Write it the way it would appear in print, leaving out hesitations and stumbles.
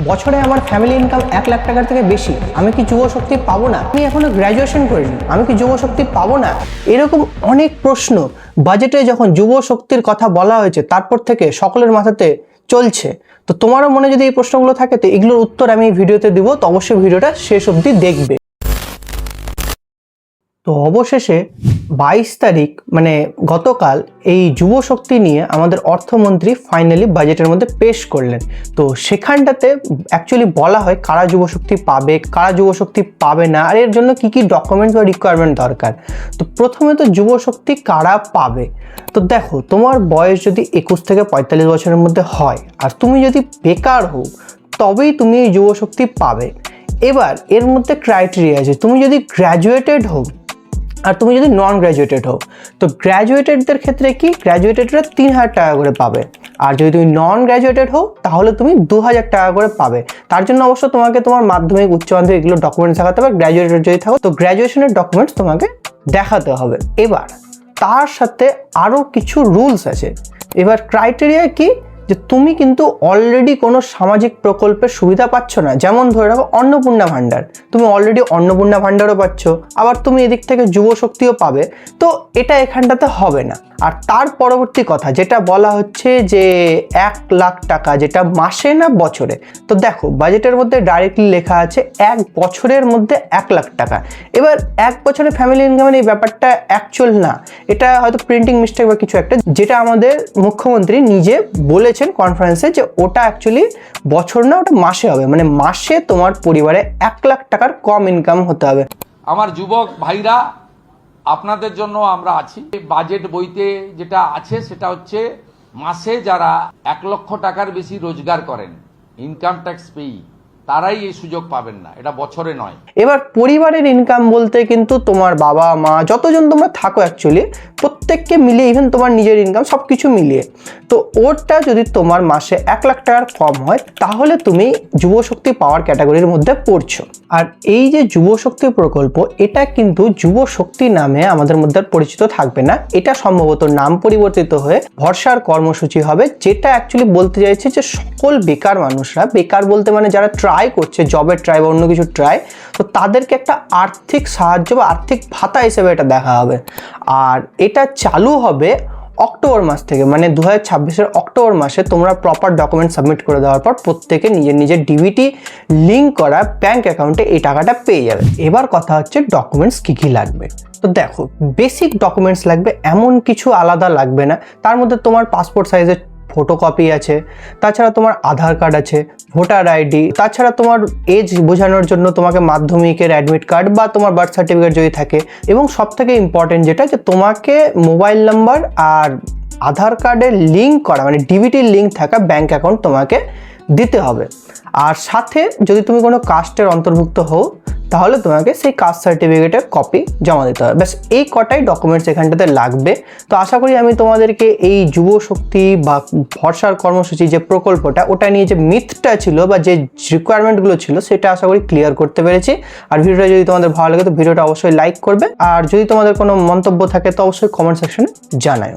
বছরে আমার family income 1 lakh টাকার থেকে বেশি, আমি কি যুব শক্তি পাবো না? আমি এখনো গ্র্যাজুয়েশন করিনি, আমি কি যুব শক্তি পাবো না? এরকম অনেক প্রশ্ন বাজেটে যখন যুব শক্তির কথা বলা হয়েছে তারপর থেকে সকলের মাথাতে চলছে। তো তোমারও মনে যদি এই প্রশ্নগুলো থাকে তো এগুলোর উত্তর আমি এই ভিডিওতে দিব, তো অবশ্যই ভিডিওটা শেষ অবধি দেখবে। তো অবশেষে 22 তারিখ মানে গতকাল এই যুব শক্তি নিয়ে আমাদের অর্থমন্ত্রী ফাইনালি বাজেটের মধ্যে পেশ করলেন। তো সেখানটাতে অ্যাকচুয়ালি বলা হয় কারা যুব শক্তি পাবে, কারা যুব শক্তি পাবে না, আর এর জন্য কি কি ডকুমেন্টস বা রিকোয়ারমেন্ট দরকার। তো প্রথমে তো যুব শক্তি কারা পাবে। তো দেখো, তোমার বয়স যদি 21 থেকে 45 বছরের মধ্যে হয় আর তুমি যদি বেকার হও তবেই তুমি এই যুব শক্তি পাবে। এবার এর মধ্যে ক্রাইটেরিয়া আছে, তুমি যদি গ্র্যাজুয়েটেড হও আর তুমি যদি নন গ্র্যাজুয়েটেড হও। তো গ্র্যাজুয়েটেডদের ক্ষেত্রে কি, গ্র্যাজুয়েটেডরা 3000 টাকা করে পাবে, আর যদি তুমি নন গ্র্যাজুয়েটেড হও তাহলে তুমি 2000 টাকা করে পাবে। তার জন্য অবশ্য তোমাকে তোমার মাধ্যমিক, উচ্চ মাধ্যমিক এগুলো ডকুমেন্টস দেখাতে হবে। গ্র্যাজুয়েটেড যদি থাকো তো গ্র্যাজুয়েশনের ডকুমেন্টস তোমাকে দেখাতে হবে। এবার তার সাথে আরও কিছু রুলস আছে। এবার ক্রাইটেরিয়া কি, যে তুমি কিন্তু অলরেডি কোনো সামাজিক প্রকল্পের সুবিধা পাচ্ছ না। যেমন ধরে রাখো অন্নপূর্ণা ভাণ্ডার, তুমি অলরেডি অন্নপূর্ণা ভাণ্ডারও পাচ্ছ, আবার তুমি এদিক থেকে যুব শক্তিও পাবে, তো এটা এখানটাতে হবে না। আর তার পরবর্তী কথা যেটা বলা হচ্ছে যে 1 লাখ টাকা, যেটা মাসে না বছরে। তো দেখো বাজেটের মধ্যে ডাইরেক্টলি লেখা আছে 1 বছরের মধ্যে 1 লাখ টাকা। এবার 1 বছরে ফ্যামিলি ইনকামের এই ব্যাপারটা অ্যাকচুয়াল না, এটা হয়তো প্রিন্টিং মিস্টেক বা কিছু একটা, যেটা আমাদের মুখ্যমন্ত্রী নিজে বলেছেন কনফারেন্সে যে ওটা অ্যাকচুয়ালি বছর না, ওটা মাসে হবে। মানে মাসে তোমার পরিবারে 1 লাখ টাকার কম ইনকাম হতে হবে। আমার যুবক ভাইরা, আপনাদের জন্য আমরা আছি। বাজেট বইতে যেটা আছে সেটা হচ্ছে মাসে যারা 1 লক্ষ টাকার বেশি রোজগার করেন, ইনকাম ট্যাক্স পেই, তারাই এই সুযোগ পাবেন না, এটা বছরে নয়। এবার পরিবারের ইনকাম বলতে কিন্তু তোমার বাবা মা যতজন তোমরা থাকো অ্যাকচুয়ালি প্রত্যেককে মিলিয়ে, ইভেন তোমার নিজের ইনকাম সব কিছু মিলিয়ে, তো ওটা যদি তোমার মাসে 1 লাখ টাকার কম হয় তাহলে তুমি যুবশক্তি পাওয়ার ক্যাটাগরির মধ্যে পড়ছো। আর এই যে যুবশক্তি প্রকল্প, এটা কিন্তু যুবশক্তি নামে আমাদের মধ্যে পরিচিত থাকবে না, এটা সম্ভবত নাম পরিবর্তিত হয়ে ভরসার কর্মসূচি হবে। যেটা অ্যাকচুয়ালি বলতে চাইছে যে সকল বেকার মানুষরা, বেকার বলতে মানে যারা ট্রাই করছে, জবের ট্রাই বা অন্য কিছু ট্রাই, তো তাদেরকে একটা আর্থিক সাহায্য বা আর্থিক ভাতা হিসেবে এটা দেখা হবে। আর এটা চালু হবে অক্টোবর মাস থেকে, মানে 2026-এর অক্টোবর মাসে তোমরা প্রপার ডকুমেন্ট সাবমিট করে দেওয়ার পর প্রত্যেকে নিজের নিজের ডিবিটি লিঙ্ক করা ব্যাঙ্ক অ্যাকাউন্টে এই টাকাটা পেয়ে যাবে। এবার কথা হচ্ছে ডকুমেন্টস কী কী লাগবে। তো দেখো, বেসিক ডকুমেন্টস লাগবে, এমন কিছু আলাদা লাগবে না। তার মধ্যে তোমার পাসপোর্ট সাইজের ফটোকপি আছে, তাছাড়া তোমার আধার কার্ড আছে, ভোটার আইডি, তাছাড়া তোমার এজ বোঝানোর জন্য তোমাকে মাধ্যমিকের অ্যাডমিট কার্ড বা তোমার বার্থ সার্টিফিকেট যদি থাকে, এবং সবথেকে ইম্পর্টেন্ট যেটা, যে তোমাকে মোবাইল নাম্বার আর আধার কার্ডের লিঙ্ক করা মানে ডিবিটির লিঙ্ক থাকা ব্যাঙ্ক অ্যাকাউন্ট তোমাকে দিতে হবে। আর সাথে যদি তুমি কোনো কাস্টের অন্তর্ভুক্ত হও তাহলে তোমাকে সেই কাস্ট সার্টিফিকেটের কপি জমা দিতে হবে। ব্যাস এই কটাই ডকুমেন্টস এখানটাতে লাগবে। তো আশা করি আমি তোমাদেরকে এই যুব শক্তি বা ভরসার কর্মসূচি যে প্রকল্পটা, ওটা নিয়ে যে মিথটা ছিল বা যে রিকোয়ারমেন্টগুলো ছিল সেটা আশা করি ক্লিয়ার করতে পেরেছি। আর ভিডিওটা যদি তোমাদের ভালো লাগে তো ভিডিওটা অবশ্যই লাইক করবে, আর যদি তোমাদের কোনো মন্তব্য থাকে তো অবশ্যই কমেন্ট সেকশনে জানাও।